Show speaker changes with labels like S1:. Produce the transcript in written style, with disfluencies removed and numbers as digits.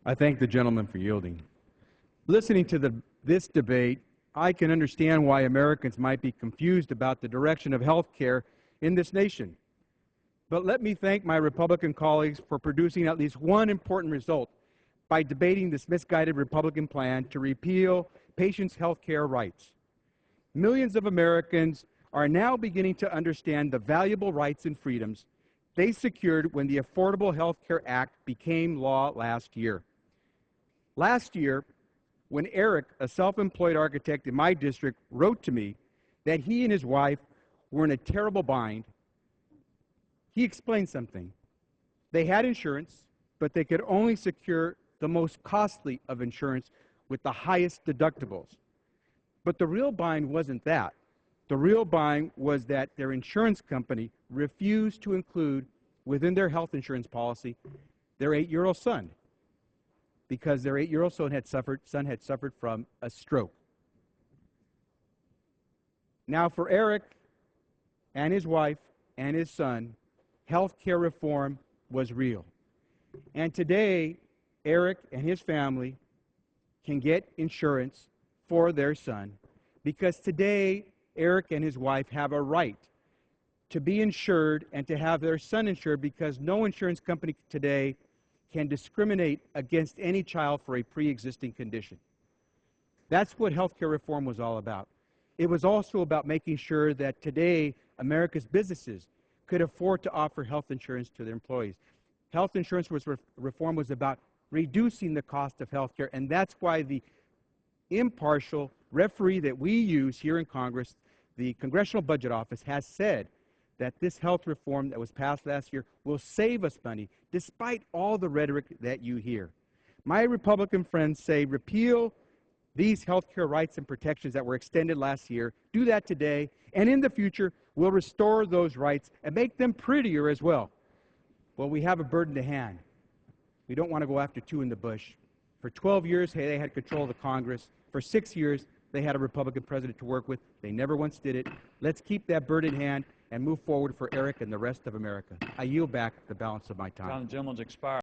S1: I thank the gentleman for yielding. Listening to this debate, I can understand why Americans might be confused about the direction of health care in this nation. But let me thank my Republican colleagues for producing at least one important result by debating this misguided Republican plan to repeal patients' health care rights. Millions of Americans are now beginning to understand the valuable rights and freedoms they secured when the Affordable Health Care Act became law last year. Last year, when Eric, a self-employed architect in my district, wrote to me that he and his wife were in a terrible bind, he explained something. They had insurance, but they could only secure the most costly of insurance with the highest deductibles. But the real bind wasn't that. The real bind was that their insurance company refused to include within their health insurance policy their 8-year-old son, because their 8-year-old son had suffered from a stroke. Now, for Eric and his wife and his son, health care reform was real. And today, Eric and his family can get insurance for their son because today, Eric and his wife have a right to be insured and to have their son insured, because no insurance company today can discriminate against any child for a pre-existing condition. That's what healthcare reform was all about. It was also about making sure that today America's businesses could afford to offer health insurance to their employees. Health insurance reform was about reducing the cost of healthcare, and that's why the impartial referee that we use here in Congress, the Congressional Budget Office, has said that this health reform that was passed last year will save us money, despite all the rhetoric that you hear. My Republican friends say repeal these health care rights and protections that were extended last year, do that today, and in the future, we'll restore those rights and make them prettier as well. Well, we have a bird in the hand. We don't want to go after two in the bush. For 12 years, they had control of the Congress. For 6 years, they had a Republican president to work with. They never once did it. Let's keep that bird in hand and move forward for Eric and the rest of America. I yield back the balance of my time.
S2: The gentleman's expired.